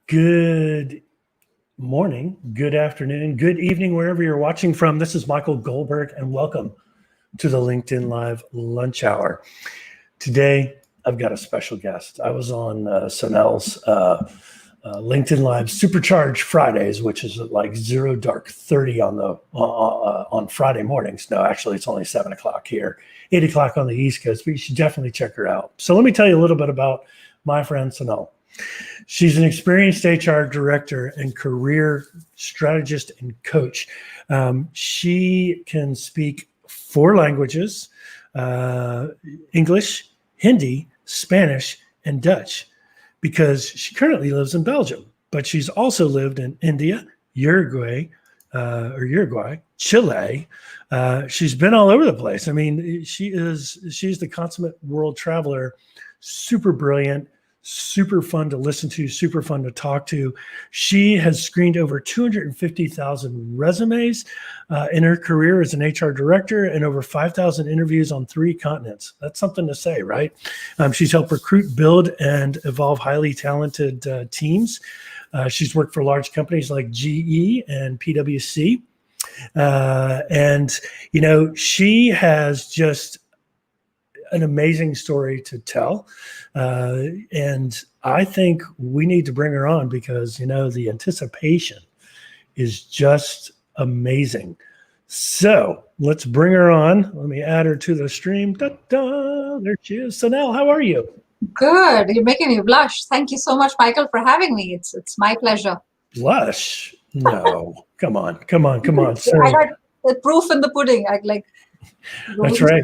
Good morning, good afternoon, good evening, wherever you're watching from. This is Michael Goldberg, and welcome to the LinkedIn Live Lunch Hour. Today, I've got a special guest. I was on Sonal's LinkedIn Live Supercharged Fridays, which is at like 0:30 on Friday mornings. No, actually, it's only 7 o'clock here, 8 o'clock on the East Coast, but you should definitely check her out. So let me tell you a little bit about my friend Sonal. She's an experienced HR director and career strategist and coach. She can speak 4 languages, English, Hindi, Spanish, and Dutch, because she currently lives in Belgium, but she's also lived in India, Uruguay, Chile. She's been all over the place. I mean, she's the consummate world traveler, super brilliant, super fun to listen to, super fun to talk to. She has screened over 250,000 resumes in her career as an HR director and over 5,000 interviews on 3 continents. That's something to say, right? She's helped recruit, build, and evolve highly talented teams. She's worked for large companies like GE and PwC. And, you know, she has just an amazing story to tell. And I think we need to bring her on because, you know, the anticipation is just amazing. So let's bring her on. Let me add her to the stream. Da-da, there she is. Sonal, how are you? Good. You're making me blush. Thank you so much, Michael, for having me. It's my pleasure. Blush? No. Come on. So, I got the proof in the pudding. That's right.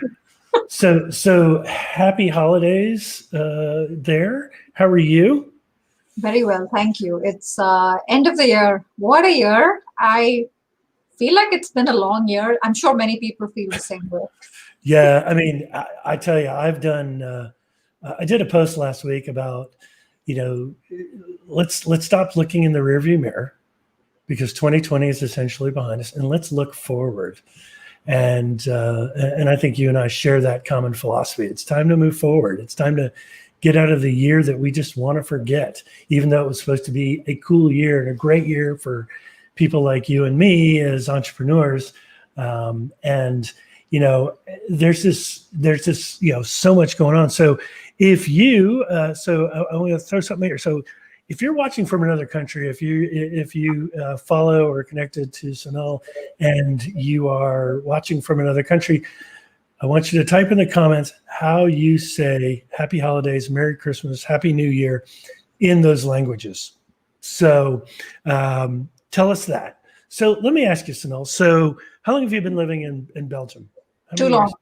So happy holidays there. How are you? Very well, thank you. It's end of the year. What a year. I feel like it's been a long year. I'm sure many people feel the same way. Yeah, I mean, I tell you, I've done, I did a post last week about, you know, let's stop looking in the rearview mirror because 2020 is essentially behind us, and let's look forward. And I think you and I share that common philosophy. It's time to move forward. It's time to get out of the year that we just want to forget, even though it was supposed to be a cool year and a great year for people like you and me as entrepreneurs. And, you know, there's this, you know, so much going on. So if you, I want to throw something here. So if you're watching from another country, if you follow or are connected to Sonal and you are watching from another country, I want you to type in the comments how you say Happy Holidays, Merry Christmas, Happy New Year in those languages. So tell us that. So let me ask you, Sonal. So how long have you been living in Belgium? Too long.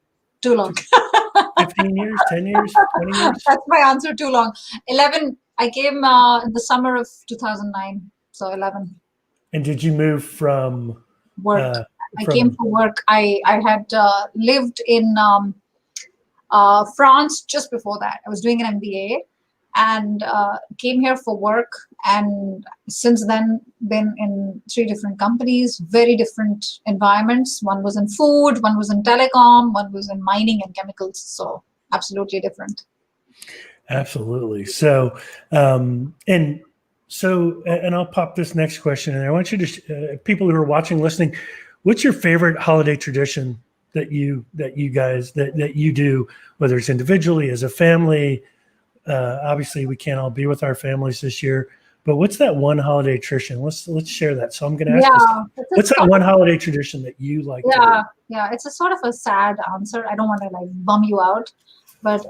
15 years, 10 years, 20 years? That's my answer, too long. 11. I came in the summer of 2009, so 11. And did you move from work? I came for work. I had lived in France just before that. I was doing an MBA and came here for work. And since then, been in 3 different companies, very different environments. One was in food, one was in telecom, one was in mining and chemicals. So absolutely different. Absolutely. So, and I'll pop this next question, and I want you to, people who are watching, listening, what's your favorite holiday tradition that you do, whether it's individually, as a family? Obviously, we can't all be with our families this year, but what's that one holiday tradition? Let's share that. So I'm going to ask this, what's that one holiday tradition that you like to do? Yeah, it's a sort of a sad answer. I don't want to like bum you out. But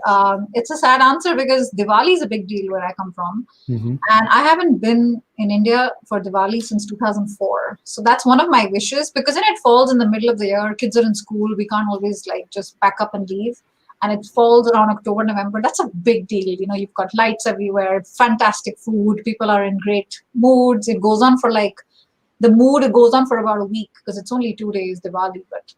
it's a sad answer because Diwali is a big deal where I come from. Mm-hmm. And I haven't been in India for Diwali since 2004. So that's one of my wishes because then it falls in the middle of the year. Kids are in school. We can't always like just pack up and leave. And it falls around October, November. That's a big deal. You know, you've got lights everywhere, fantastic food. People are in great moods. It goes on for like, it goes on for about a week because it's only 2 days Diwali. But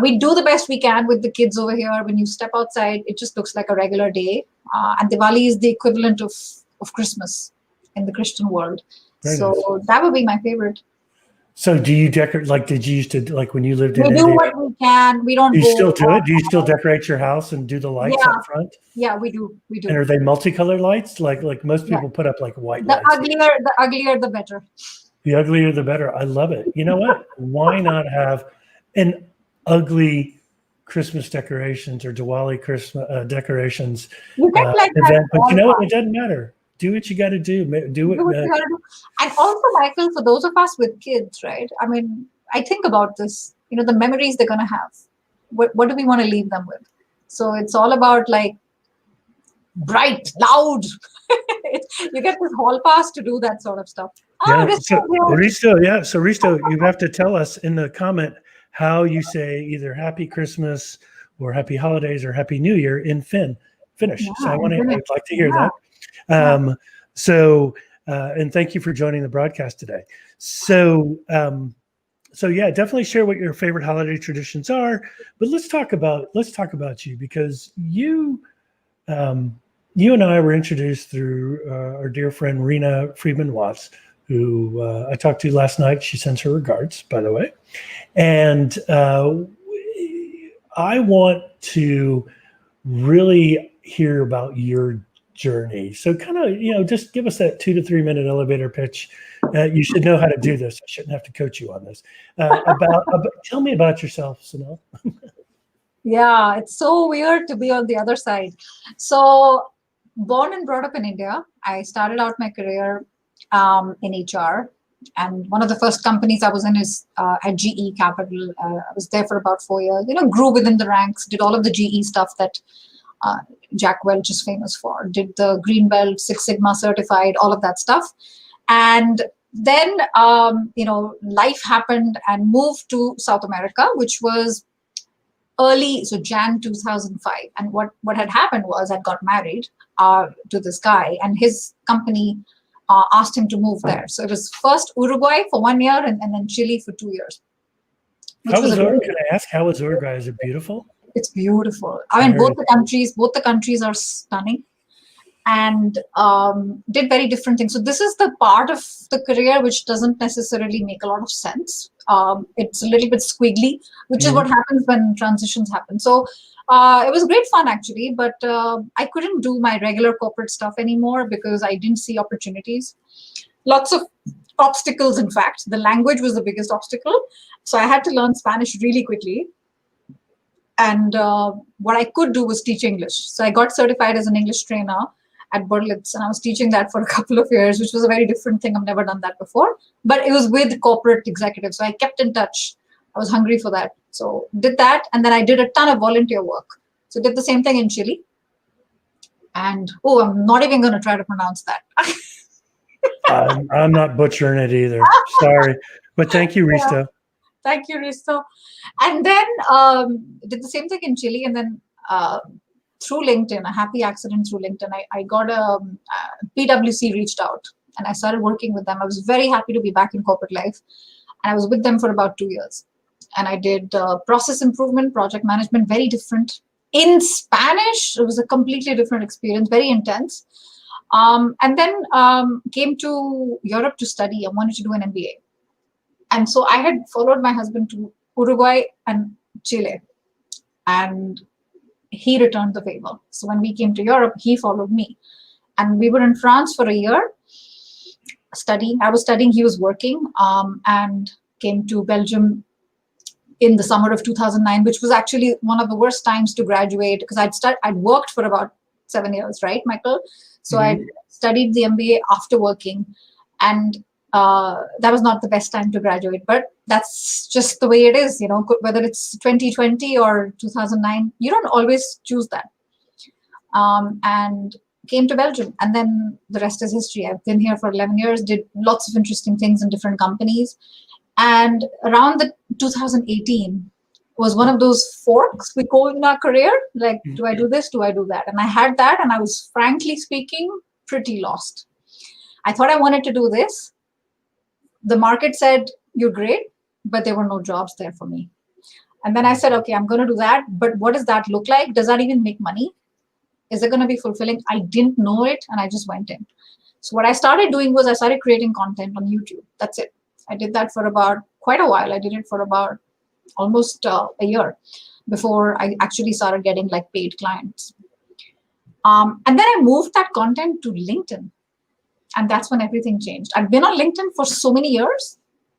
we do the best we can with the kids over here. When you step outside, it just looks like a regular day. And Diwali is the equivalent of Christmas in the Christian world. Very nice. That would be my favorite. So do you decorate, like, did you used to, like when you lived in We do India, what we can. We don't do you go. still do it? Do you still decorate your house and do the lights Yeah, up front? yeah, we do. We And do. are they multicolored lights? Like most Yeah. people put up like white The lights. uglier, the better. The uglier the better. I love it. You know what? Why not have an ugly Christmas decorations or Diwali Christmas decorations You get like that event? But you all know what? part. It doesn't matter. Do what you got to do. Do Do what it. you gotta do. And also, Michael, for those of us with kids, right? I mean, I think about this, the memories they're gonna have. What do we want to leave them with? So it's all about like bright, loud. You get this hall pass to do that sort of stuff. Ah, Yeah. this So is here. Risto, yeah. So Risto, you have to tell us in the comment how you say either Happy Christmas or Happy Holidays or Happy New Year in Finnish. So Yeah, I infinite. would like to hear Yeah, that. yeah. So and thank you for joining the broadcast today. So so yeah, definitely share what your favorite holiday traditions are. But let's talk about you, because you and I were introduced through our dear friend Rena Friedman Watts, who I talked to last night. She sends her regards, by the way. And I want to really hear about your journey. So kind of, just give us that 2 to 3 minute elevator pitch. You should know how to do this. I shouldn't have to coach you on this. Tell me about yourself, Sonal. Yeah, it's so weird to be on the other side. So, born and brought up in India, I started out my career in HR. And one of the first companies I was in is at GE Capital. I was there for about 4 years. Grew within the ranks, did all of the GE stuff that Jack Welch is famous for. Did the Green Belt, Six Sigma certified, all of that stuff. And then, life happened and moved to South America, which was so Jan 2005. And what had happened was I got married to this guy, and his company asked him to move there. So it was first Uruguay for 1 year, and then Chile for 2 years. Can I ask, how was Uruguay? Is it beautiful? It's beautiful. I mean, both the countries are stunning, and did very different things. So this is the part of the career which doesn't necessarily make a lot of sense. It's a little bit squiggly, which is what happens when transitions happen. So it was great fun, actually, but I couldn't do my regular corporate stuff anymore because I didn't see opportunities. Lots of obstacles, in fact. The language was the biggest obstacle. So I had to learn Spanish really quickly. And what I could do was teach English. So I got certified as an English trainer at Berlitz, and I was teaching that for a couple of years, which was a very different thing. I've never done that before, but it was with corporate executives. So I kept in touch. I was hungry for that. So did that. And then I did a ton of volunteer work. So did the same thing in Chile. And, I'm not even going to try to pronounce that. I'm not butchering it either. Sorry. But thank you, Risto. Yeah. Thank you, Risto. And then did the same thing in Chile. And then through LinkedIn, a happy accident through LinkedIn, I got PwC reached out, and I started working with them. I was very happy to be back in corporate life. And I was with them for about 2 years. And I did process improvement, project management, very different. In Spanish, it was a completely different experience, very intense. And then came to Europe to study. I wanted to do an MBA. And so I had followed my husband to Uruguay and Chile. And he returned the favor. So when we came to Europe, he followed me. And we were in France for a year studying. I was studying, he was working, and came to Belgium in the summer of 2009, which was actually one of the worst times to graduate because I'd worked for about 7 years, right, Michael? So I studied the MBA after working, and that was not the best time to graduate, but that's just the way it is, whether it's 2020 or 2009, you don't always choose that. And came to Belgium, and then the rest is history. I've been here for 11 years, did lots of interesting things in different companies. And around the 2018 was one of those forks we go in our career, like, do I do this? Do I do that? And I had that, and I was, frankly speaking, pretty lost. I thought I wanted to do this. The market said, you're great, but there were no jobs there for me. And then I said, okay, I'm going to do that. But what does that look like? Does that even make money? Is it going to be fulfilling? I didn't know it, and I just went in. So what I started doing was I started creating content on YouTube. That's it. I did that for about quite a while. I did it for about almost a year before I actually started getting like paid clients. And then I moved that content to LinkedIn. And that's when everything changed. I've been on LinkedIn for so many years,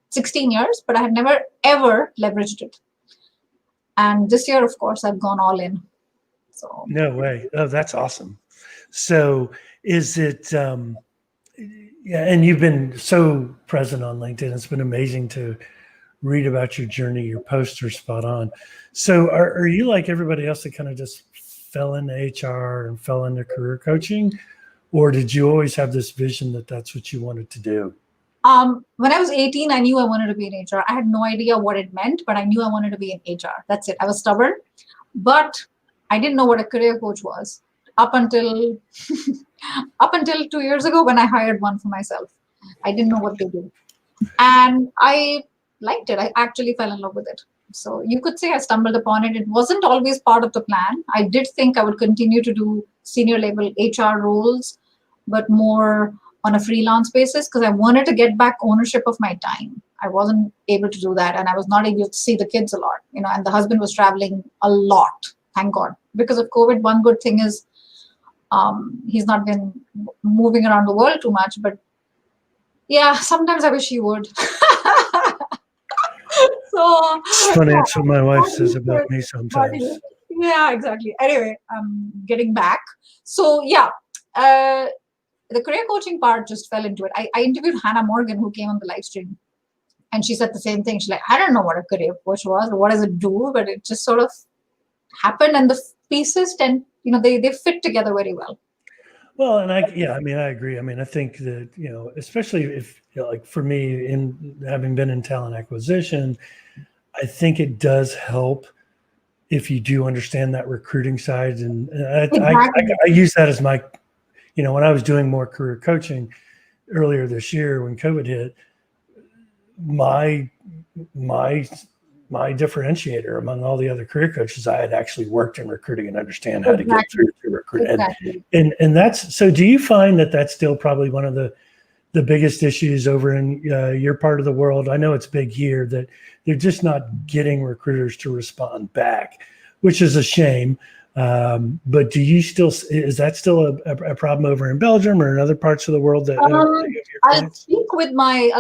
16 years, but I had never, ever leveraged it. And this year, of course, I've gone all in. So no way. Oh, that's awesome. So is it, yeah, and you've been so present on LinkedIn. It's been amazing to read about your journey. Your posts are spot on. So are you like everybody else that kind of just fell into HR and fell into career coaching? Or did you always have this vision that that's what you wanted to do? when I was 18, I knew I wanted to be in HR. I had no idea what it meant, but I knew I wanted to be in HR. That's it. I was stubborn, but I didn't know what a career coach was up until up until 2 years ago when I hired one for myself. I didn't know what they do, and I liked it. I actually fell in love with it. So you could say I stumbled upon it. It wasn't always part of the plan. I did think I would continue to do senior level HR roles, but more on a freelance basis because I wanted to get back ownership of my time. I wasn't able to do that, and I was not able to see the kids a lot, and the husband was traveling a lot, thank God. Because of COVID, one good thing is he's not been moving around the world too much, but yeah, sometimes I wish he would. So It's funny. yeah, That's what my wife not says used to about it, me not sometimes. used. Yeah, exactly. Anyway, getting back. So yeah, uh, the career coaching part just fell into it. I interviewed Hannah Morgan, who came on the live stream, and she said the same thing. She's like, I don't know what a career coach was, what does it do, but it just sort of happened, and the pieces tend, they fit together very well. Well, and I mean, I agree. I mean, I think that, especially if, like for me, in having been in talent acquisition, I think it does help if you do understand that recruiting side. And Exactly. I use that as my, when I was doing more career coaching earlier this year when COVID hit, my my my differentiator among all the other career coaches, I had actually worked in recruiting and understand how to get Exactly. through to recruit. Exactly. And that's so. Do you find that that's still probably one of the biggest issues over in your part of the world? I know it's big here that they're just not getting recruiters to respond back, which is a shame. But is that still a problem over in Belgium or in other parts of the world that you have your I'll clients? speak with my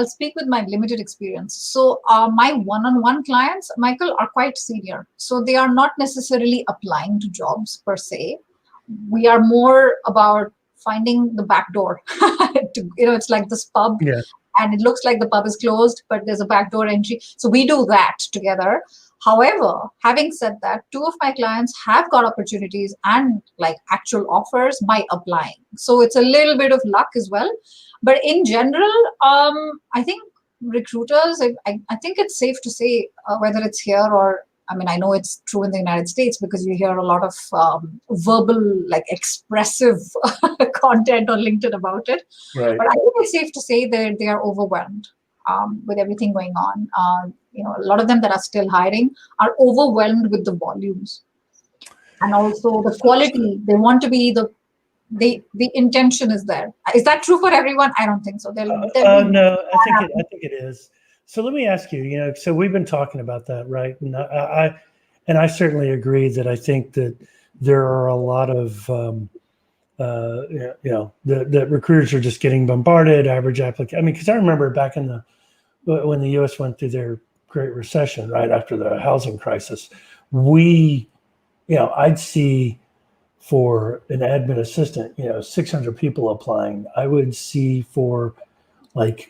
limited experience. So my one-on-one clients, Michael, are quite senior, so they are not necessarily applying to jobs per se. We are more about finding the back door. It's like this pub, Yeah. and it looks like the pub is closed, but there's a backdoor entry. So we do that together. However, having said that, two of my clients have got opportunities and like actual offers by applying. So it's a little bit of luck as well. But in general, I think recruiters, I think it's safe to say, whether it's here or, I mean, I know it's true in the United States because you hear a lot of verbal, like expressive content on LinkedIn about it. Right. But I think it's safe to say that they are overwhelmed with everything going on. A lot of them that are still hiring are overwhelmed with the volumes and also the quality. They want to be the intention is there. Is that true for everyone? I don't think so. No, I think it is. So let me ask you, so we've been talking about that, right? And I certainly agree that I think that there are a lot of, that recruiters are just getting bombarded, average applicant. I mean, because I remember back when the U.S. went through their Great Recession, right after the housing crisis, I'd see for an admin assistant, 600 people applying. I would see for like,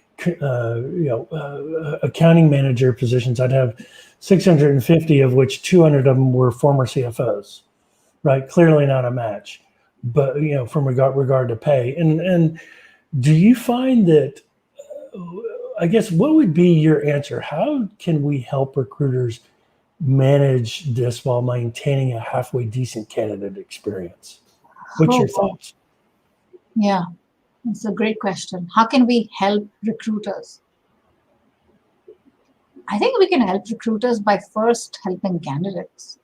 accounting manager positions, I'd have 650, of which 200 of them were former CFOs, right? Clearly not a match, but, from regard to pay. And do you find that, I guess, what would be your answer? How can we help recruiters manage this while maintaining a halfway decent candidate experience? What's your thoughts? Yeah, it's a great question. How can we help recruiters? I think we can help recruiters by first helping candidates,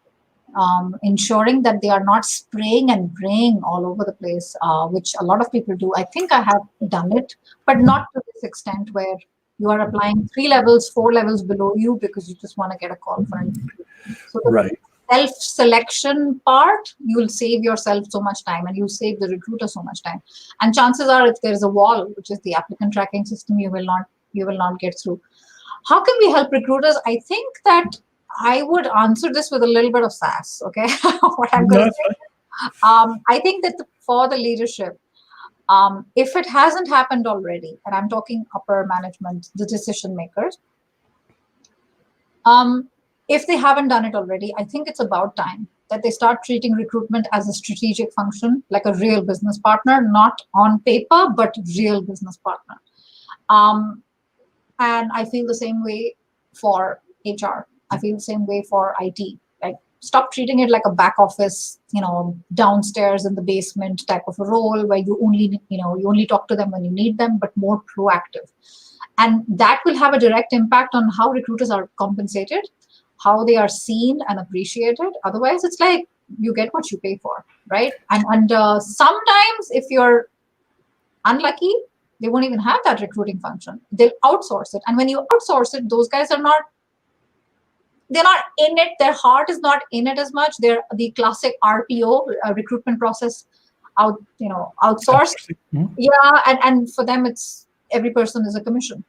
ensuring that they are not spraying and praying all over the place, which a lot of people do. I think I have done it, but not to this extent where You are applying 3 levels, 4 levels below you because you just want to get a call for an interview. So the Right. self-selection part, you will save yourself so much time, and you'll save the recruiter so much time. And chances are, if there is a wall, which is the applicant tracking system, you will not get through. How can we help recruiters? I think that I would answer this with a little bit of sass. Okay, what I'm going to say. I think that for the leadership, if it hasn't happened already, and I'm talking upper management, the decision makers, if they haven't done it already, I think it's about time that they start treating recruitment as a strategic function, like a real business partner, not on paper, but real business partner. And I feel the same way for HR. I feel the same way for IT. Like, stop treating it like a back office, downstairs in the basement type of a role where you only talk to them when you need them, but more proactive. And that will have a direct impact on how recruiters are compensated, how they are seen and appreciated. Otherwise, it's like you get what you pay for, right? And sometimes if you're unlucky, they won't even have that recruiting function. They'll outsource it. And when you outsource it, those guys they're not in it. Their heart is not in it as much. They're the classic RPO, recruitment process outsourced. Mm-hmm. Yeah. And for them, it's every person is a commission,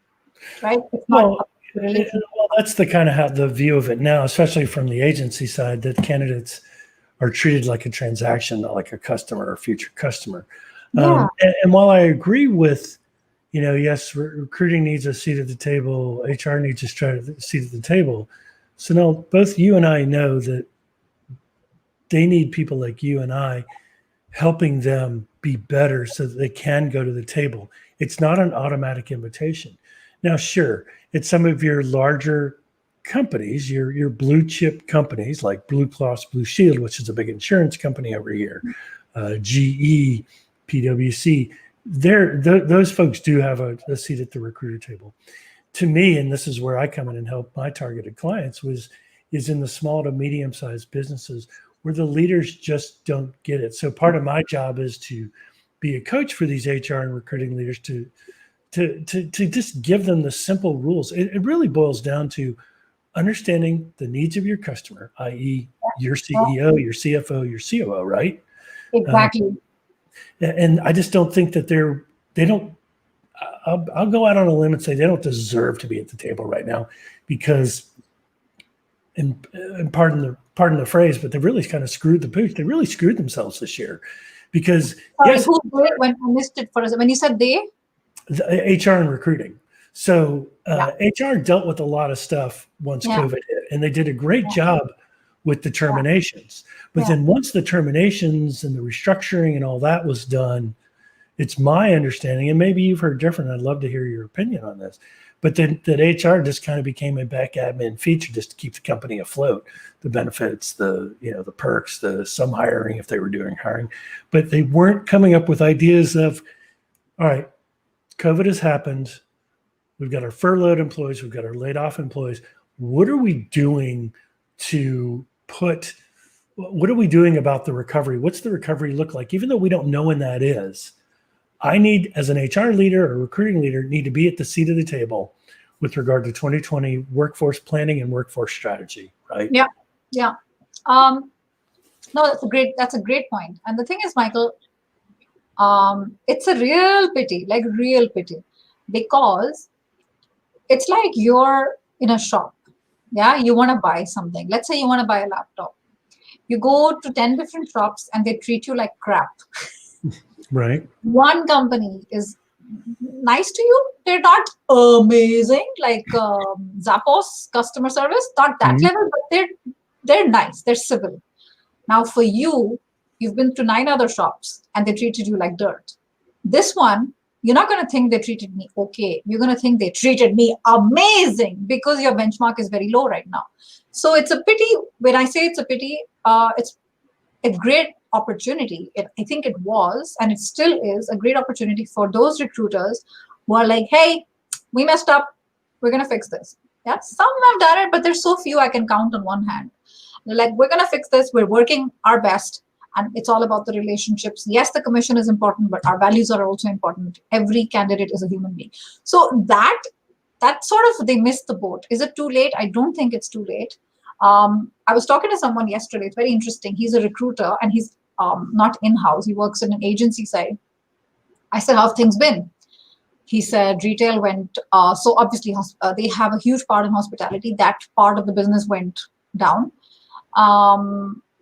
right? It's not well, that's the kind of how the view of it now, especially from the agency side, that candidates are treated like a transaction, not like a customer or future customer. Yeah. And while I agree with, yes, recruiting needs a seat at the table, HR needs a seat at the table. So now both you and I know that they need people like you and I helping them be better so that they can go to the table. It's not an automatic invitation. Now, sure, it's some of your larger companies, your blue chip companies like Blue Cross Blue Shield, which is a big insurance company over here, GE, PwC. Those folks do have a seat at the recruiter table. To me, and this is where I come in and help my targeted clients, is in the small to medium sized businesses where the leaders just don't get it. So part of my job is to be a coach for these HR and recruiting leaders to just give them the simple rules. It really boils down to understanding the needs of your customer, i.e. your CEO, your CFO, your COO, right? Exactly. And I just don't think that I'll go out on a limb and say they don't deserve to be at the table right now because, and pardon the phrase, but they really kind of screwed the pooch. They really screwed themselves this year because yes. Who did when I missed it for us? When you said they? The HR and recruiting. So HR dealt with a lot of stuff once COVID hit, and they did a great job with the terminations. But then once the terminations and the restructuring and all that was done, it's my understanding, and maybe you've heard different, I'd love to hear your opinion on this, but then that HR just kind of became a back admin feature just to keep the company afloat, the benefits, the perks, some hiring if they were doing hiring, but they weren't coming up with ideas of, all right, COVID has happened. We've got our furloughed employees. We've got our laid off employees. What are we doing what are we doing about the recovery? What's the recovery look like? Even though we don't know when that is, I need, as an HR leader or recruiting leader, need to be at the seat of the table with regard to 2020 workforce planning and workforce strategy, right? Yeah. Yeah. No, that's a great point. And the thing is, Michael, it's a real pity, because it's like you're in a shop. Yeah, you want to buy something. Let's say you want to buy a laptop. You go to 10 different shops and they treat you like crap. Right. One company is nice to you. They're not amazing, like Zappos customer service, not that level, but they're nice. They're civil. Now for you, you've been to 9 other shops and they treated you like dirt. This one, you're not going to think they treated me okay. You're going to think they treated me amazing because your benchmark is very low right now. So it's a pity. When I say it's a pity, it's a great opportunity. I think it was, and it still is, a great opportunity for those recruiters who are like, hey, we messed up. We're going to fix this. Yeah, some have done it, but there's so few I can count on one hand. They're like, we're going to fix this. We're working our best. And it's all about the relationships. Yes, the commission is important, but our values are also important. Every candidate is a human being. So that that sort of, they missed the boat. Is it too late? I don't think it's too late. I was talking to someone yesterday. It's very interesting. He's a recruiter and he's not in-house. He works in an agency side. I said, how have things been? He said retail went, so obviously they have a huge part in hospitality. That part of the business went down.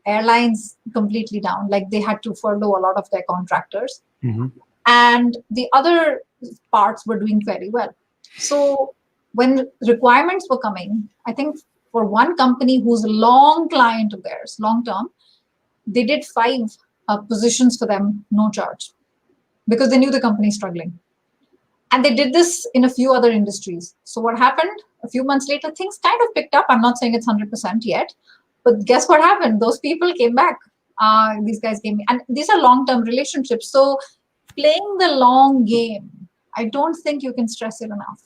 Airlines completely down. Like they had to furlough a lot of their contractors. Mm-hmm. And the other parts were doing very well. So when requirements were coming, I think for one company who's a long client of theirs, long term, they did 5 positions for them, no charge, because they knew the company struggling. And they did this in a few other industries. So what happened? A few months later, things kind of picked up. I'm not saying it's 100% yet, but guess what happened? Those people came back. These guys came, and these are long-term relationships. So playing the long game, I don't think you can stress it enough.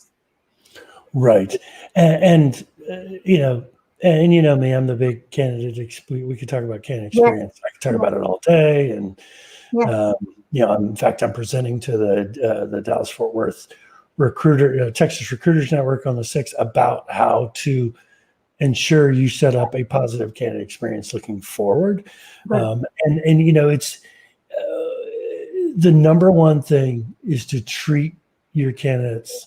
Right. And you know, and you know me, I'm the big candidate. We could talk about candidate experience. I could talk about it all day. And, you know, in fact, I'm presenting to the Dallas-Fort Worth Texas Recruiters Network on the 6th about how to ensure you set up a positive candidate experience looking forward. Right. And you know, it's the number one thing is to treat your candidates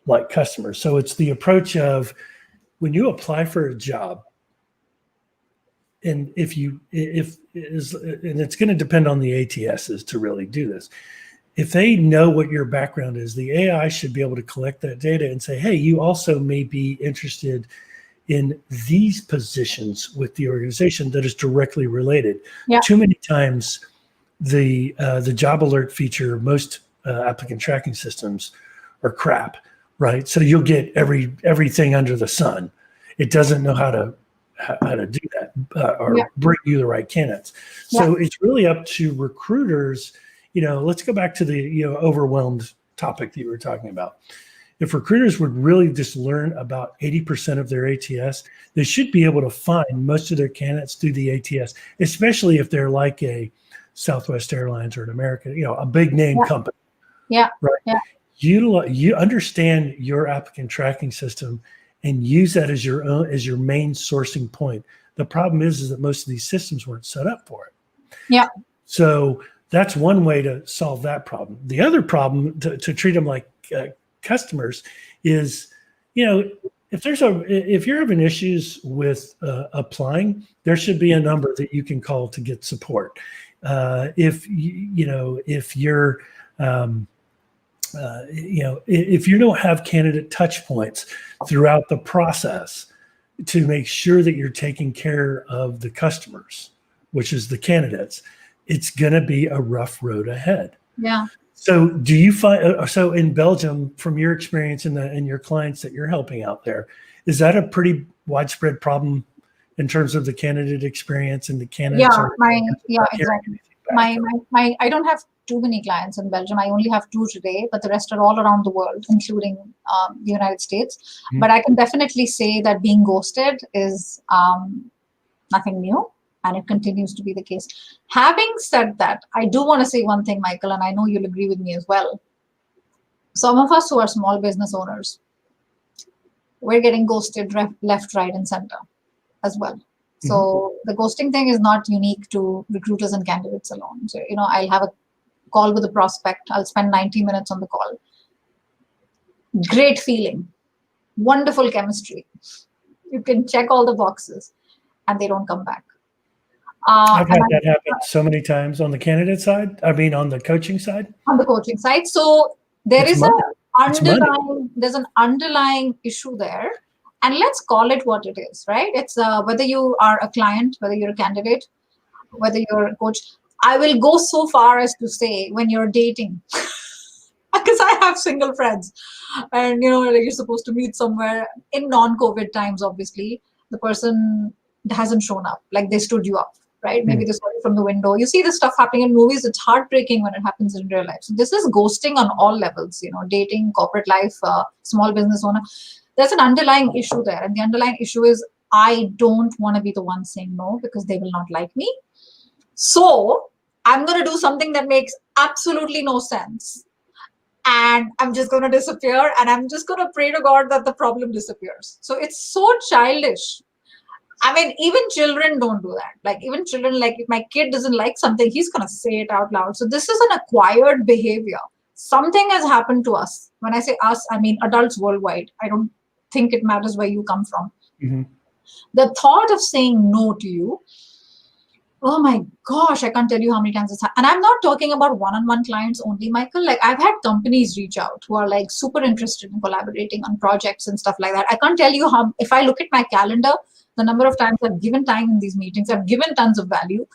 like customers. So it's the approach of when you apply for a job, and and it's going to depend on the ATSs to really do this. If they know what your background is, the AI should be able to collect that data and say, hey, you also may be interested in these positions with the organization that is directly related. Yeah. Too many times the job alert feature of most applicant tracking systems are crap, right? So you'll get everything under the sun. It doesn't know how to do that or bring you the right candidates. So it's really up to recruiters. You know, let's go back to the overwhelmed topic that you were talking about. If recruiters would really just learn about 80% of their ATS, they should be able to find most of their candidates through the ATS, especially if they're like a Southwest Airlines or an American, a big name company. Yeah. Right. Yeah. You understand your applicant tracking system and use that as your main sourcing point. The problem is that most of these systems weren't set up for it. Yeah. So that's one way to solve that problem. The other problem to treat them like customers is, if you're having issues with applying, there should be a number that you can call to get support. If you don't have candidate touch points throughout the process to make sure that you're taking care of the customers, which is the candidates, it's going to be a rough road ahead. Yeah. So do you find, so in Belgium, from your experience and your clients that you're helping out there, is that a pretty widespread problem in terms of the candidate experience and the candidates? Exactly. I don't have too many clients in Belgium. I only have 2 today, but the rest are all around the world, including the United States. Mm-hmm. But I can definitely say that being ghosted is nothing new, and it continues to be the case. Having said that, I do want to say one thing, Michael, and I know you'll agree with me as well. Some of us who are small business owners, we're getting ghosted left, right, and center as well. So the ghosting thing is not unique to recruiters and candidates alone. So, I'll have a call with a prospect. I'll spend 90 minutes on the call. Great feeling. Wonderful chemistry. You can check all the boxes and they don't come back. I've had that happen so many times on the candidate side. I mean, on the coaching side. On the coaching side. So there's an underlying issue there. And let's call it what it is, right? It's whether you are a client, whether you're a candidate, whether you're a coach. I will go so far as to say when you're dating, because I have single friends, and you're supposed to meet somewhere in non-COVID times. Obviously, the person hasn't shown up, like they stood you up, right? Maybe they saw you from the window. You see this stuff happening in movies. It's heartbreaking when it happens in real life. So this is ghosting on all levels. Dating, corporate life, small business owner. There's an underlying issue there. And the underlying issue is I don't want to be the one saying no because they will not like me. So I'm going to do something that makes absolutely no sense. and I'm just going to disappear and I'm just going to pray to God that the problem disappears. So it's so childish. I mean, even children don't do that. Like, even children, like, if my kid doesn't like something, he's going to say it out loud. So this is an acquired behavior. Something has happened to us. When I say us, I mean adults worldwide. I don't think it matters where you come from. Mm-hmm. The thought of saying no to you, oh my gosh, I can't tell you how many times it's happened. And I'm not talking about one-on-one clients only, Michael. Like, I've had companies reach out who are like super interested in collaborating on projects and stuff like that. I can't tell you how, if I look at my calendar, the number of times I've given time in these meetings, I've given tons of value.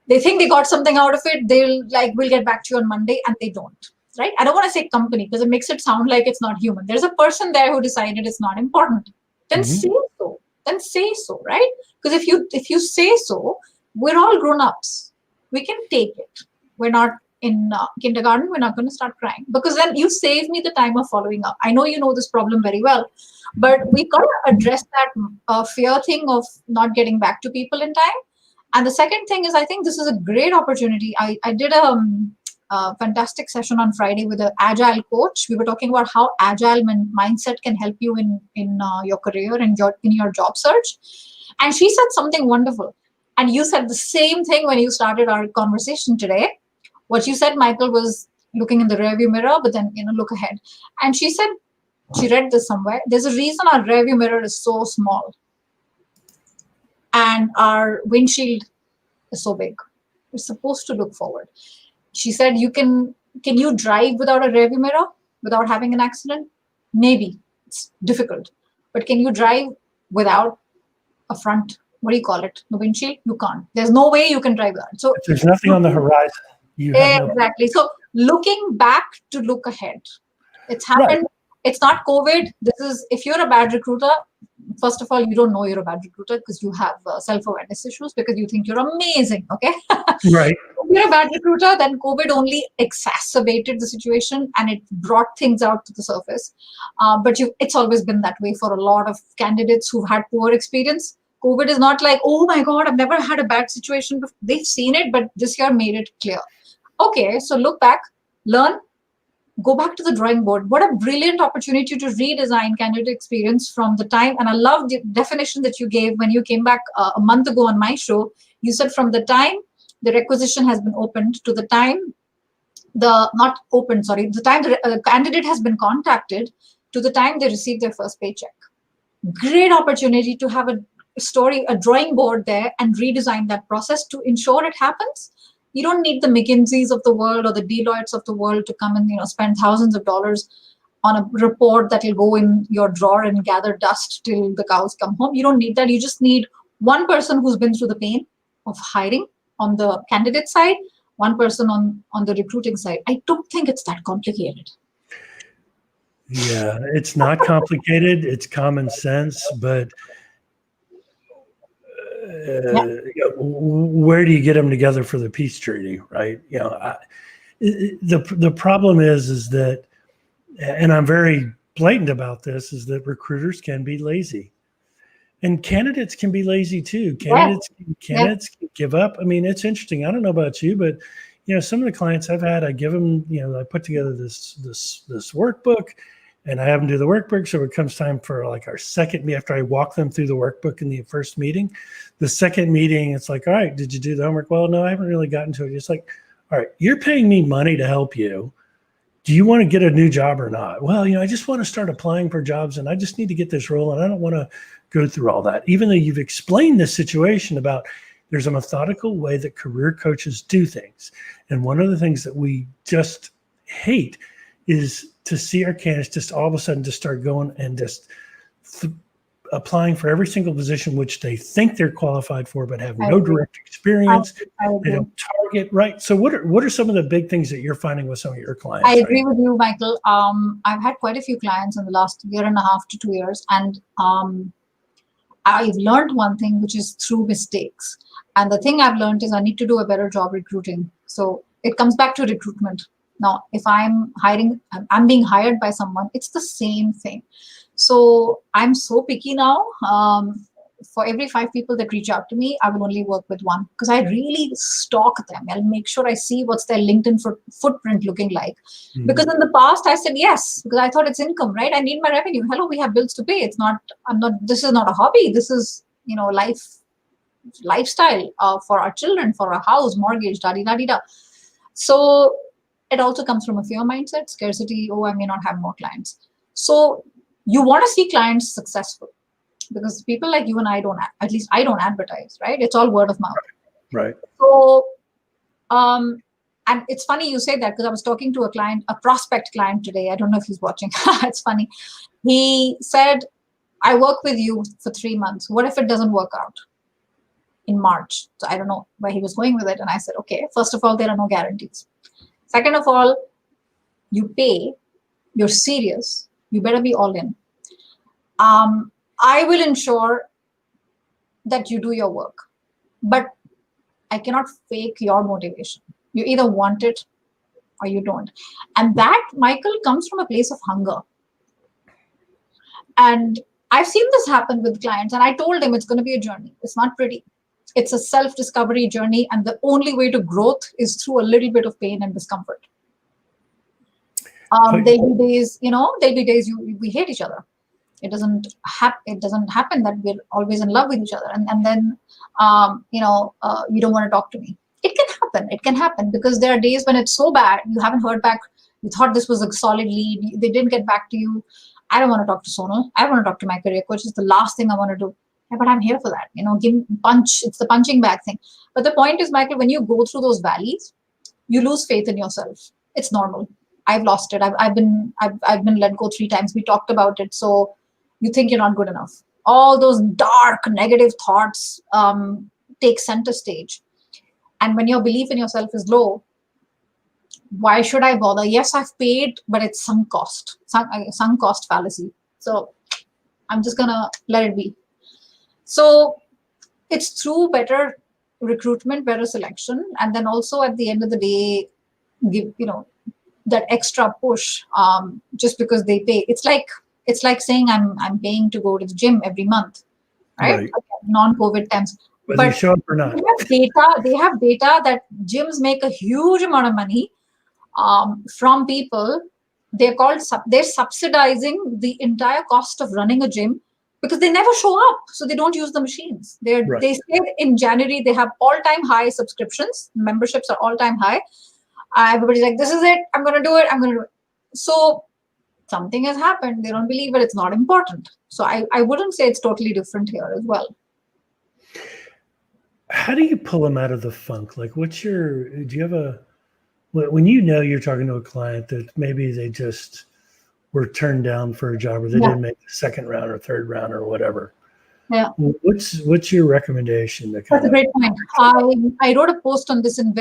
They think they got something out of it. They'll like, we'll get back to you on Monday, and they don't. Right? I don't want to say company because it makes it sound like it's not human. There's a person there who decided it's not important. Then say so. Then say so, right? Because if you say so, we're all grown-ups. We can take it. We're not in kindergarten. We're not going to start crying because then you save me the time of following up. I know you know this problem very well, but we got to address that fear thing of not getting back to people in time. And the second thing is, I think this is a great opportunity. I did a fantastic session on Friday with an agile coach. We were talking about how agile mindset can help you in your career and in your job search. And she said something wonderful. And you said the same thing when you started our conversation today. What you said, Michael, was looking in the rearview mirror, but then, look ahead. And she said, she read this somewhere, there's a reason our rearview mirror is so small and our windshield is so big. We're supposed to look forward. She said, can you drive without a rearview mirror, without having an accident? Maybe. It's difficult. But can you drive without a front, what do you call it, the windshield? You can't. There's no way you can drive that. So if there's nothing on the horizon, you have exactly. So looking back to look ahead. It's happened. Right. It's not COVID. This is, if you're a bad recruiter, first of all, you don't know you're a bad recruiter because you have self-awareness issues because you think you're amazing. Okay. Right. If you're a bad recruiter, then COVID only exacerbated the situation and it brought things out to the surface. But it's always been that way for a lot of candidates who've had poor experience. COVID is not like, oh my God, I've never had a bad situation before. They've seen it, but this year made it clear. Okay, so look back, learn, go back to the drawing board. What a brilliant opportunity to redesign candidate experience from the time. And I love the definition that you gave when you came back a month ago on my show. You said from the time the requisition has been opened to the time the time the candidate has been contacted to the time they receive their first paycheck. Great opportunity to have a drawing board there and redesign that process to ensure it happens. You don't need the McKinseys of the world or the Deloittes of the world to come and spend thousands of dollars on a report that will go in your drawer and gather dust till the cows come home. You don't need that. You just need one person who's been through the pain of hiring on the candidate side, one person on the recruiting side. I don't think it's that complicated. Yeah, it's not complicated. It's common sense, but where do you get them together for the peace treaty, right? The problem is that, and I'm very blatant about this, is that recruiters can be lazy, and candidates can be lazy too. Candidates can give up. I mean, it's interesting. I don't know about you, but some of the clients I've had, I give them, I put together this workbook. And I have them do the workbook. So it comes time for like our second meeting, after I walk them through the workbook in the first meeting. The second meeting, it's like, all right, did you do the homework? Well, no, I haven't really gotten to it. It's like, all right, you're paying me money to help you. Do you want to get a new job or not? Well, I just want to start applying for jobs and I just need to get this role. And I don't want to go through all that. Even though you've explained this situation about there's a methodical way that career coaches do things. And one of the things that we just hate is to see our candidates just all of a sudden just start going and just applying for every single position which they think they're qualified for, but have no direct experience. They don't target right. So what are some of the big things that you're finding with some of your clients? I agree with you, Michael. I've had quite a few clients in the last 1.5 to 2 years, and I've learned one thing, which is through mistakes. And the thing I've learned is I need to do a better job recruiting. So it comes back to recruitment. Now, if I'm being hired by someone, it's the same thing. So I'm so picky now. for every 5 people that reach out to me, I will only work with one, because I really stalk them. I'll make sure I see what's their LinkedIn footprint looking like. Mhm. Because in the past I said yes, because I thought it's income, right? I need my revenue. Hello, we have bills to pay. This is not a hobby. This is, lifestyle for our children, for our house, mortgage, da-di-da-di-da. So it also comes from a fear mindset, scarcity. Oh, I may not have more clients. So you want to see clients successful, because people like you and I don't, at least I don't advertise, right? It's all word of mouth. Right. So, and it's funny you say that, because I was talking to a prospect client today. I don't know if he's watching. It's funny. He said, I work with you for 3 months. What if it doesn't work out in March? So I don't know where he was going with it. And I said, okay, first of all, there are no guarantees. Second of all, you pay, you're serious, you better be all in. I will ensure that you do your work, but I cannot fake your motivation. You either want it or you don't. And that, Michael, comes from a place of hunger. And I've seen this happen with clients, and I told him it's going to be a journey. It's not pretty. It's a self-discovery journey, and the only way to growth is through a little bit of pain and discomfort. There'll be days, we hate each other. It doesn't happen that we're always in love with each other, and then you don't want to talk to me. It can happen because there are days when it's so bad, you haven't heard back. You thought this was a solid lead, they didn't get back to you. I don't want to talk to Sonal. I want to talk to my career coach. It's the last thing I want to do. Yeah, but I'm here for that. It's the punching bag thing. But the point is, Michael, when you go through those valleys, you lose faith in yourself. It's normal. I've lost it. I've been let go 3 times. We talked about it. So you think you're not good enough. All those dark, negative thoughts take center stage. And when your belief in yourself is low, why should I bother? Yes, I've paid, but it's sunk cost fallacy. So I'm just gonna let it be. So it's through better recruitment, better selection, and then also at the end of the day, give that extra push just because they pay. It's like saying I'm paying to go to the gym every month, right? Non-COVID times. Whether you show up or not. They have data that gyms make a huge amount of money from people. They're subsidizing the entire cost of running a gym because they never show up, so they don't use the machines. They say in January they have all-time high subscriptions, memberships are all-time high. Everybody's like, this is it, I'm going to do it. So something has happened. They don't believe it. It's not important. So I wouldn't say it's totally different here as well. How do you pull them out of the funk? Like, do you have when you're talking to a client that maybe they just were turned down for a job, or they didn't make the second round or third round or whatever. Yeah. What's your recommendation? That's a great point. I wrote a post on this in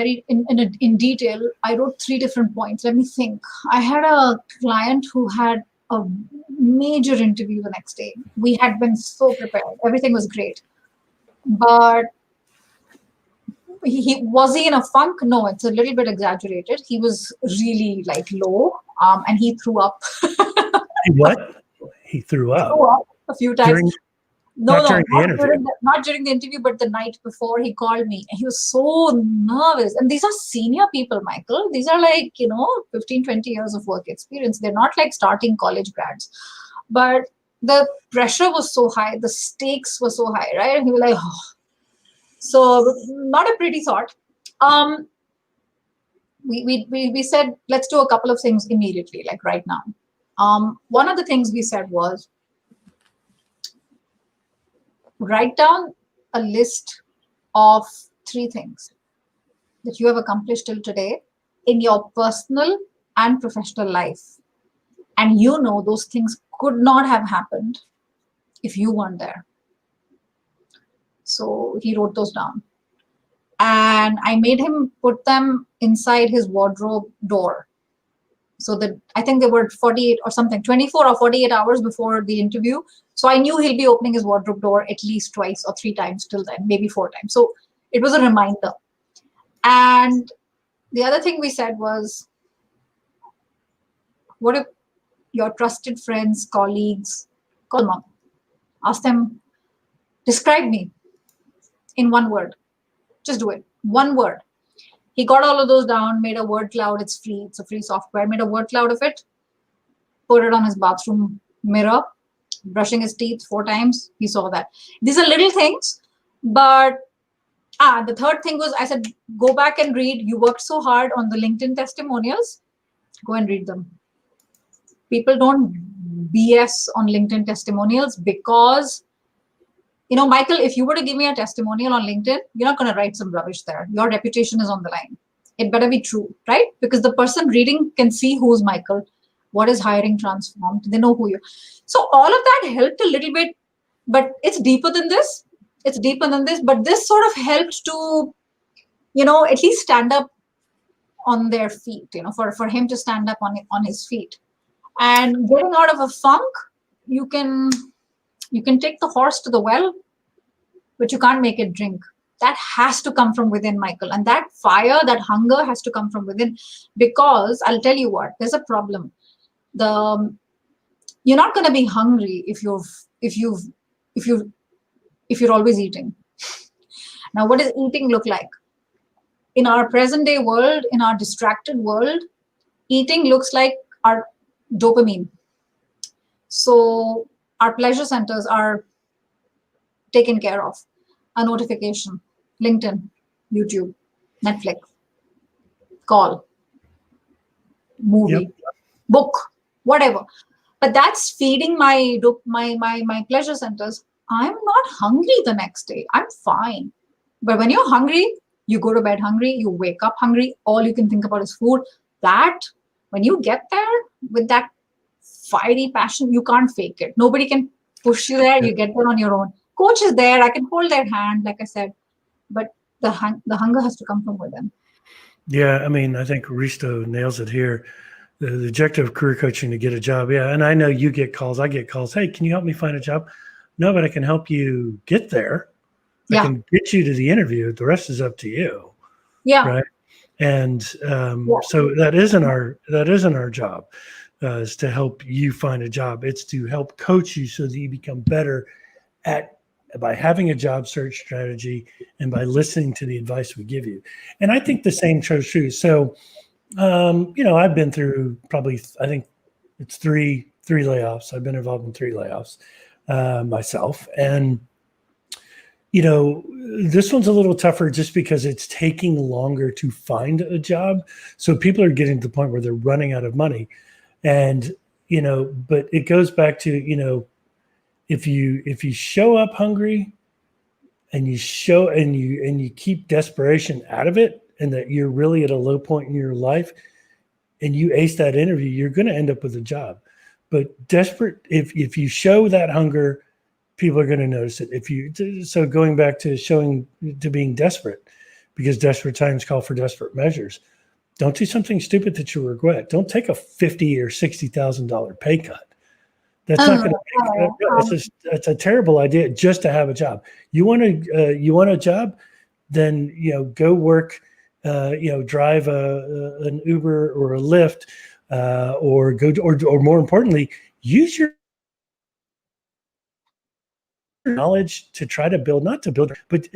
detail. I wrote 3 different points. Let me think. I had a client who had a major interview the next day. We had been so prepared. Everything was great. But was he in a funk? No, it's a little bit exaggerated. He was really low, and he threw up. What? He threw up? Threw up a few times. Not during the interview, but the night before he called me. And he was so nervous. And these are senior people, Michael. These are 15, 20 years of work experience. They're not like starting college grads. But the pressure was so high. The stakes were so high, right? And he was like, oh. So not a pretty thought. We said, let's do a couple of things immediately, like right now. One of the things we said was, write down a list of 3 things that you have accomplished till today in your personal and professional life. And those things could not have happened if you weren't there. So he wrote those down. And I made him put them inside his wardrobe door. So that I think they were 24 or 48 hours before the interview. So I knew he'll be opening his wardrobe door at least 2 or 3 times till then, maybe 4 times. So it was a reminder. And the other thing we said was, what if your trusted friends, colleagues, call them up, ask them, Describe me in one word. Just do it. One word. He got all of those down, made a word cloud. It's free. It's a free software. Made a word cloud of it, put it on his bathroom mirror, brushing his teeth 4 times. He saw that. These are little things, but the third thing was I said, go back and read. You worked so hard on the LinkedIn testimonials. Go and read them. People don't BS on LinkedIn testimonials because, Michael, if you were to give me a testimonial on LinkedIn, you're not going to write some rubbish there. Your reputation is on the line. It better be true, right? Because the person reading can see who's Michael, what is hiring transformed. They know who you are. So all of that helped a little bit, but it's deeper than this. It's deeper than this, but this sort of helped to, at least stand up on their feet, for him to stand up on his feet. And getting out of a funk, you can take the horse to the well, but you can't make it drink. That has to come from within, Michael. And that fire, that hunger has to come from within. Because I'll tell you what, there's a problem. You're not going to be hungry if you're always eating. Now, what does eating look like? In our present day world, in our distracted world, eating looks like our dopamine. So our pleasure centers are taken care of. A notification, LinkedIn, YouTube, Netflix, call, movie, book, whatever. But that's feeding my pleasure centers. I'm not hungry the next day. I'm fine. But when you're hungry, you go to bed hungry, you wake up hungry, all you can think about is food. That, when you get there with that fiery passion, you can't fake it. Nobody can push you there. You get there on your own. Coach is there. I can hold their hand, like I said. But the hunger has to come from within. Yeah, I mean, I think Risto nails it here. The objective of career coaching to get a job. Yeah, and I know you get calls. I get calls. Hey, can you help me find a job? No, but I can help you get there. I can get you to the interview. The rest is up to you. Yeah. Right. And so that isn't our job, is to help you find a job. It's to help coach you so that you become better by having a job search strategy and by listening to the advice we give you. And I think the same is true. So, I've been through probably, I think it's three layoffs. I've been involved in 3 layoffs myself. And, this one's a little tougher just because it's taking longer to find a job. So people are getting to the point where they're running out of money. And, but it goes back to, if you show up hungry and you keep desperation out of it, and that you're really at a low point in your life and you ace that interview, you're going to end up with a job. But desperate, if you show that hunger, people are going to notice it. So going back to being desperate, because desperate times call for desperate measures. Don't do something stupid that you regret. Don't take a $50,000 or $60,000 pay cut. That's not going to. It's a terrible idea just to have a job. You want a job, then go work. Drive an Uber or a Lyft, or more importantly, use your knowledge to try to build, not to build, but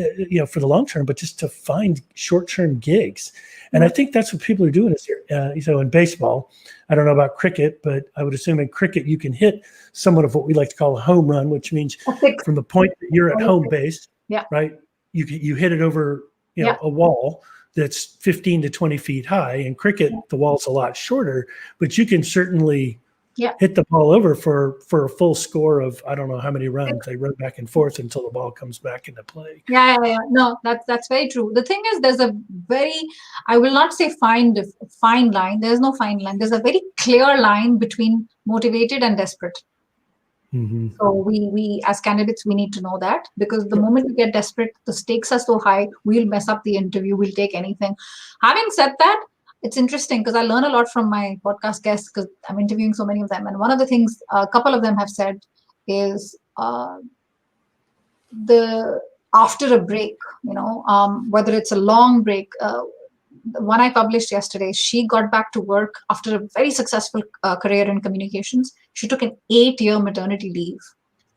for the long term, but just to find short-term gigs. And I think that's what people are doing is here. In baseball, I don't know about cricket, but I would assume in cricket you can hit somewhat of what we like to call a home run, which means from the point that you're at home base, right? You hit it over a wall that's 15 to 20 feet high. In cricket, the wall's a lot shorter, but you can certainly hit the ball over for a full score of, I don't know how many runs. They run back and forth until the ball comes back into play. Yeah. No, that's very true. The thing is, there's a very, I will not say fine line. There's no fine line. There's a very clear line between motivated and desperate. Mm-hmm. So we as candidates, we need to know that, because the moment we get desperate, the stakes are so high, we'll mess up the interview, we'll take anything. Having said that, it's interesting because I learn a lot from my podcast guests, because I'm interviewing so many of them. And one of the things a couple of them have said is after a break, whether it's a long break, the one I published yesterday, she got back to work after a very successful career in communications. She took an 8-year maternity leave.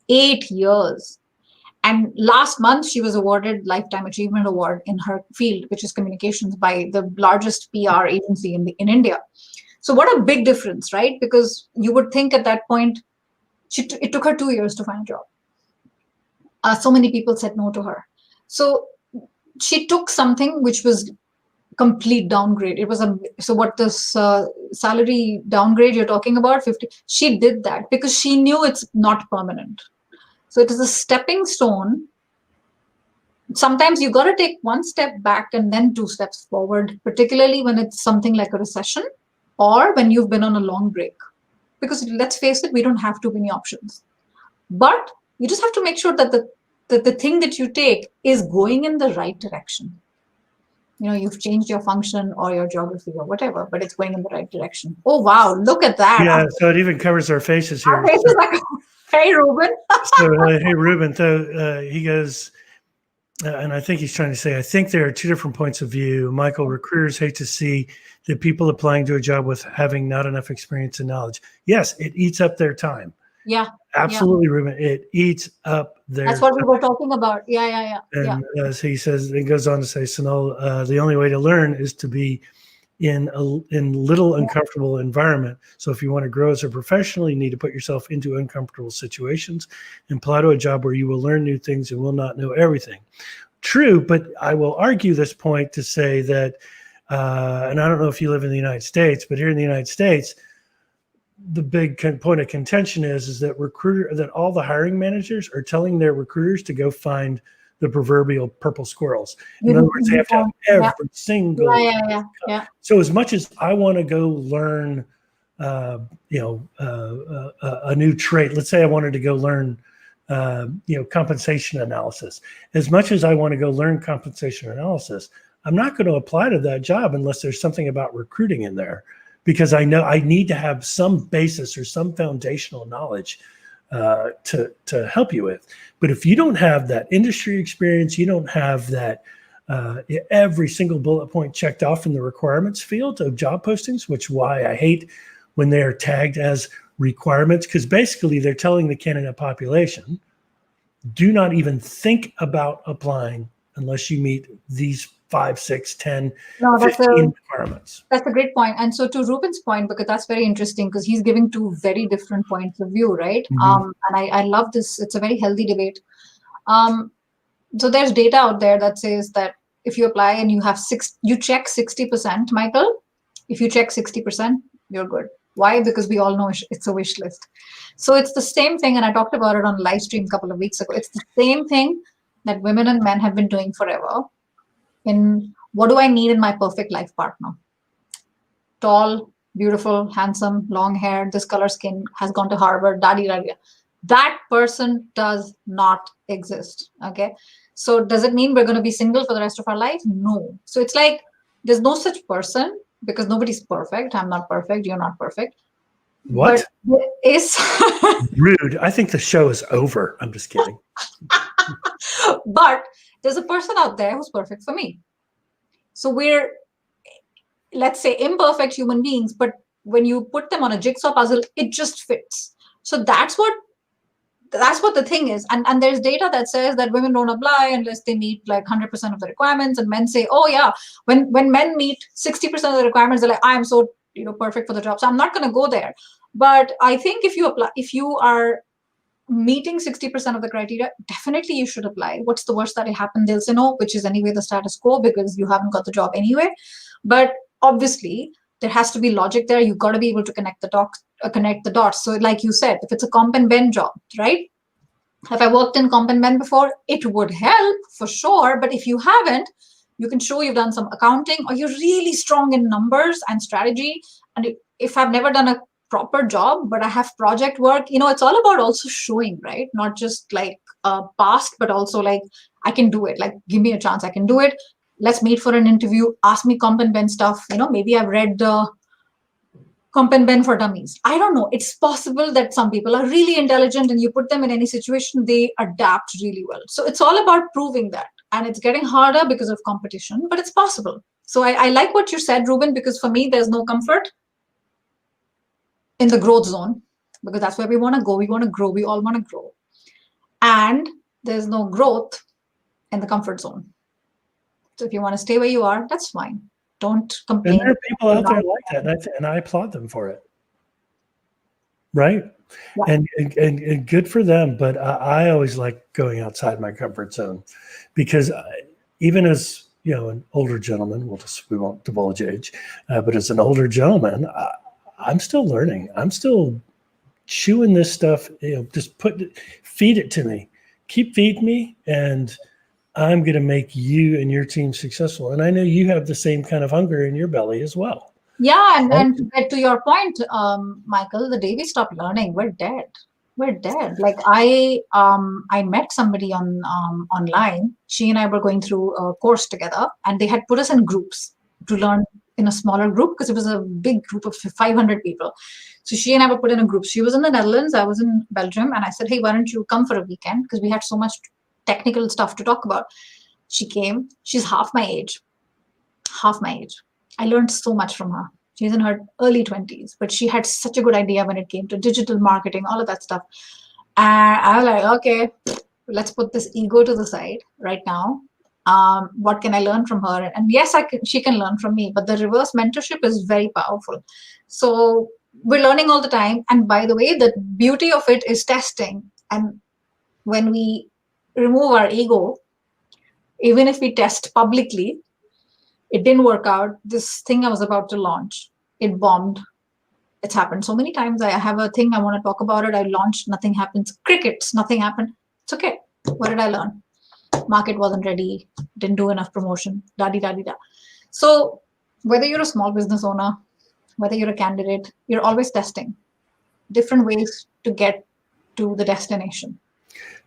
8 years. And last month, she was awarded Lifetime Achievement Award in her field, which is communications, by the largest PR agency in India. So what a big difference, right? Because you would think at that point, it took her 2 years to find a job. So many people said no to her. So she took something which was complete downgrade. It was so what this salary downgrade you're talking about, 50, she did that because she knew it's not permanent. So it is a stepping stone. Sometimes you got to take one step back and then 2 steps forward, particularly when it's something like a recession or when you've been on a long break. Because let's face it, we don't have too many options. But you just have to make sure that the thing that you take is going in the right direction. You've changed your function or your geography or whatever, but it's going in the right direction. Oh, wow, look at that. Yeah, so it even covers our faces here. Our faces like, hey, Ruben. Hey, Ruben. So he goes, and I think he's trying to say, I think there are 2 different points of view. Michael, recruiters hate to see the people applying to a job with having not enough experience and knowledge. Yes, it eats up their time. Yeah. Absolutely, yeah. Ruben. It eats up their That's what we were talking about. Yeah. And as he says, it goes on to say, Sonal, the only way to learn is to be in little uncomfortable environment. So if you want to grow as a professional, you need to put yourself into uncomfortable situations and apply to a job where you will learn new things and will not know everything. True, but I will argue this point to say that, and I don't know if you live in the United States, but here in the United States, the big point of contention is that all the hiring managers are telling their recruiters to go find the proverbial purple squirrels. In other words, they have to have every single. Yeah. So as much as I want to go learn, a new trait. Let's say I wanted to go learn, compensation analysis. As much as I want to go learn compensation analysis, I'm not going to apply to that job unless there's something about recruiting in there, because I know I need to have some basis or some foundational knowledge to help you with. But if you don't have that industry experience, you don't have that every single bullet point checked off in the requirements field of job postings, which why I hate when they are tagged as requirements, because basically they're telling the candidate population, do not even think about applying unless you meet these 5, 6, 10, 15 requirements. That's a great point. And so to Ruben's point, because that's very interesting, because he's giving 2 very different points of view, right? And I love this. It's a very healthy debate. So there's data out there that says that if you apply and you check 60%, Michael, if you check 60%, you're good. Why? Because we all know it's a wish list. So it's the same thing, and I talked about it on a live stream a couple of weeks ago. It's the same thing that women and men have been doing forever. In what do I need in my perfect life partner? Tall, beautiful, handsome, long hair, this color skin, has gone to Harvard, da-di-da-di. That person does not exist, okay? So does it mean we're going to be single for the rest of our life? No. So it's like there's no such person, because nobody's perfect. I'm not perfect. You're not perfect. What? But there is rude. I think the show is over. I'm just kidding. But there's a person out there who's perfect for me. So we're, let's say, imperfect human beings, but when you put them on a jigsaw puzzle, it just fits. So that's what the thing is. And there's data that says that women don't apply unless they meet like 100% of the requirements, and men say, oh yeah, when men meet 60% of the requirements, they're like, I'm so perfect for the job, so I'm not going to go there. But I think if you are meeting 60% of the criteria, definitely you should apply. What's the worst that'll happen? They'll say no, which is anyway the status quo, because you haven't got the job anyway. But obviously there has to be logic there. You've got to be able to connect the dots. So like you said, if it's a comp and ben job, right? Have I worked in comp and ben before? It would help for sure. But if you haven't, you can show you've done some accounting, or you're really strong in numbers and strategy. And if I've never done a proper job, but I have project work, it's all about also showing, right? Not just like past, but also like, I can do it. Like, give me a chance, I can do it. Let's meet for an interview. Ask me comp and ben stuff. Maybe I've read Comp and Ben for Dummies. I don't know. It's possible that some people are really intelligent, and you put them in any situation, they adapt really well. So it's all about proving that. And it's getting harder because of competition, but it's possible. So I like what you said, Ruben, because for me, there's no comfort in the growth zone, because that's where we want to go. We want to grow. We all want to grow. And there's no growth in the comfort zone. So if you want to stay where you are, that's fine. Don't complain. And there are people out there like that, and I applaud them for it. Right? Yeah. And good for them. But I always like going outside my comfort zone because even as an older gentleman, we won't divulge age, but as an older gentleman, I'm still learning. I'm still chewing this stuff. Just feed it to me. Keep feeding me, and I'm going to make you and your team successful. And I know you have the same kind of hunger in your belly as well. Yeah, and to get to your point, Michael, the day we stop learning, we're dead. We're dead. Like I met somebody online. She and I were going through a course together, and they had put us in groups to learn in a smaller group because it was a big group of 500 people. So she and I were put in a group. She was in the Netherlands, I was in Belgium, and I said, hey, why don't you come for a weekend? Because we had so much technical stuff to talk about. She came. She's half my age. Half my age. I learned so much from her. She's in her early 20s, but she had such a good idea when it came to digital marketing, all of that stuff. And I was like, okay, let's put this ego to the side right now. What can I learn from her? And yes, she can learn from me, but the reverse mentorship is very powerful. So we're learning all the time. And by the way, the beauty of it is testing. And when we remove our ego, even if we test publicly, it didn't work out. This thing I was about to launch, it bombed. It's happened so many times. I have a thing I want to talk about it. I launched, nothing happens. Crickets, nothing happened. It's okay. What did I learn? Market wasn't ready. Didn't do enough promotion. Da-di-da-di-da. So whether you're a small business owner, whether you're a candidate, you're always testing different ways to get to the destination.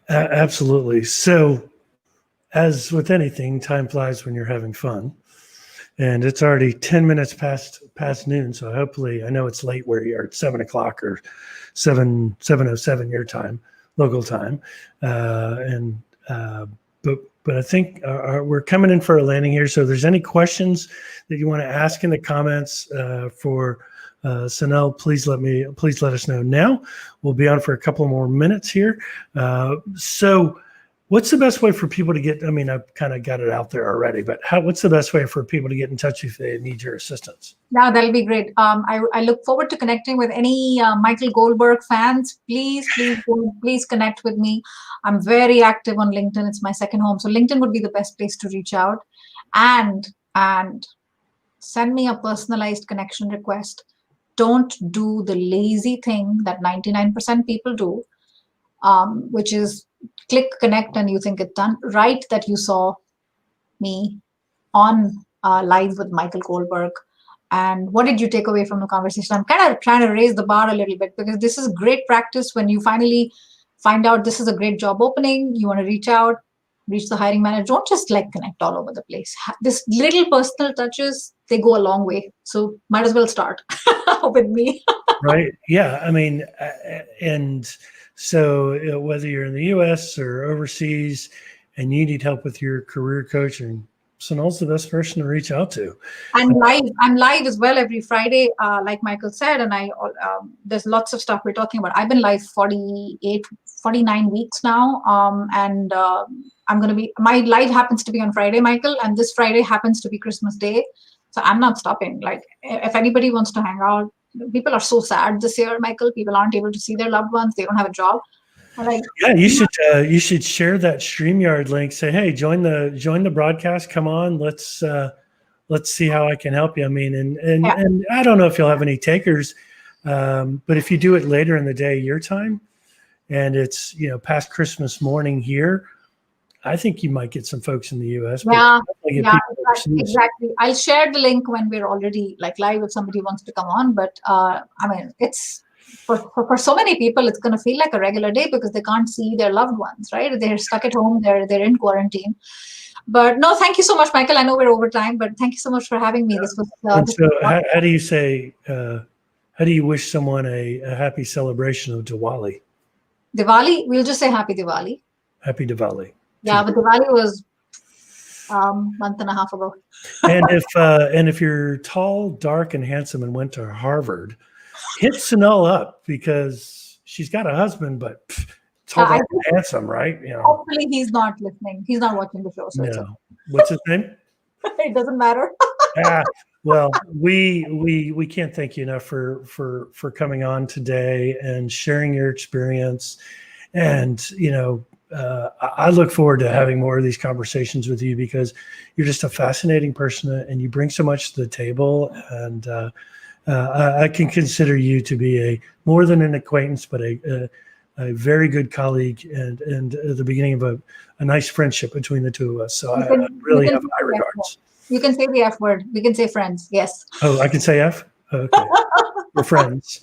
Absolutely. So as with anything, time flies when you're having fun. And it's already 10 minutes past noon. So hopefully, I know it's late where you are at 7 o'clock or 7:07 your time, local time. But I think we're coming in for a landing here. So if there's any questions that you want to ask in the comments for Sonal, please let us know now. We'll be on for a couple more minutes here. So what's the best way for people to get, I've kind of got it out there already, but what's the best way for people to get in touch if they need your assistance? Yeah, that'll be great. I look forward to connecting with any Michael Goldberg fans. Please connect with me. I'm very active on LinkedIn. It's my second home. So LinkedIn would be the best place to reach out and send me a personalized connection request. Don't do the lazy thing that 99% people do, which is click connect and you think it's done. Write that you saw me on live with Michael Goldberg. And what did you take away from the conversation? I'm kind of trying to raise the bar a little bit because this is great practice when you finally find out this is a great job opening. You want to reach out, reach the hiring manager. Don't just connect all over the place. This little personal touches, they go a long way. So might as well start with me. Right. Yeah. And so whether you're in the US or overseas and you need help with your career coaching, Sonal's the best person to reach out to. I'm live as well every Friday, like Michael said, and there's lots of stuff we're talking about. I've been live 49 weeks now, and I'm going to be, my live happens to be on Friday, Michael, and this Friday happens to be Christmas Day, so I'm not stopping. If anybody wants to hang out, people are so sad this year, Michael. People aren't able to see their loved ones. They don't have a job. Yeah, you should share that StreamYard link. Say, hey, join the broadcast. Come on, let's see how I can help you. And I don't know if you'll have any takers, but if you do it later in the day, your time, and it's past Christmas morning here, I think you might get some folks in the US. Yeah, exactly. I'll share the link when we're already live if somebody wants to come on. But it's. For so many people, it's going to feel like a regular day because they can't see their loved ones, right? They're stuck at home. They're in quarantine. But no, thank you so much, Michael. I know we're over time, but thank you so much for having me. This was. How do you say? How do you wish someone a happy celebration of Diwali? Diwali. We'll just say Happy Diwali. Happy Diwali. Yeah, but Diwali was a month and a half ago. And if you're tall, dark, and handsome and went to Harvard, hit Sonal up because she's got a husband, but tall, I dark, and handsome, right? hopefully he's not listening. He's not watching the show, so it's okay. No. What's his name? It doesn't matter. Well, we can't thank you enough for coming on today and sharing your experience. And I look forward to having more of these conversations with you because you're just a fascinating person and you bring so much to the table. And I can consider you to be more than an acquaintance, but a very good colleague and the beginning of a nice friendship between the two of us. So I really have high regards. You can say the F word. We can say friends. Yes. Oh, I can say F? Okay. We're friends.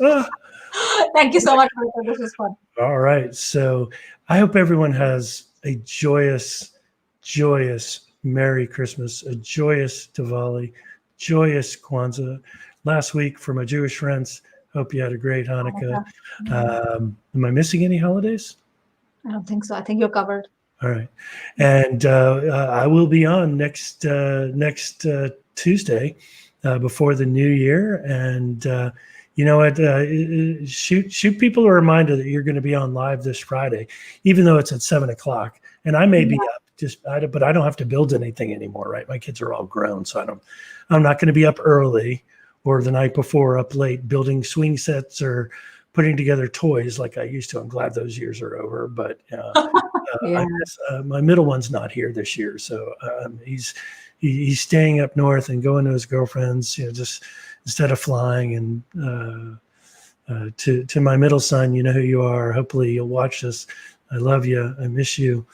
Thank you so much. This was fun. All right. So I hope everyone has a joyous Merry Christmas, a joyous Diwali, joyous Kwanzaa. Last week for my Jewish friends, hope you had a great Hanukkah. Am I missing any holidays? I don't think so. I think you're covered. All right. And I will be on next Tuesday before the new year. And you know what? Shoot people a reminder that you're going to be on live this Friday, even though it's at 7:00. And I may be up, but I don't have to build anything anymore, right? My kids are all grown, so I'm not going to be up early or the night before up late building swing sets or putting together toys like I used to. I'm glad those years are over, but I guess, my middle one's not here this year, so he's staying up north and going to his girlfriend's, just instead of flying. And to my middle son, you know who you are. Hopefully you'll watch this. I love you. I miss you,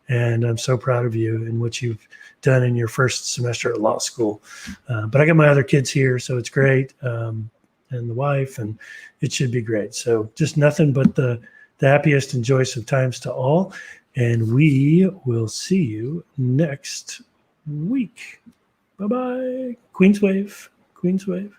and I'm so proud of you and what you've done in your first semester at law school. But I got my other kids here, so it's great. And the wife, and it should be great. So just nothing but the happiest and joyous of times to all. And we will see you next week. Bye-bye. Queens Wave. Queens Wave.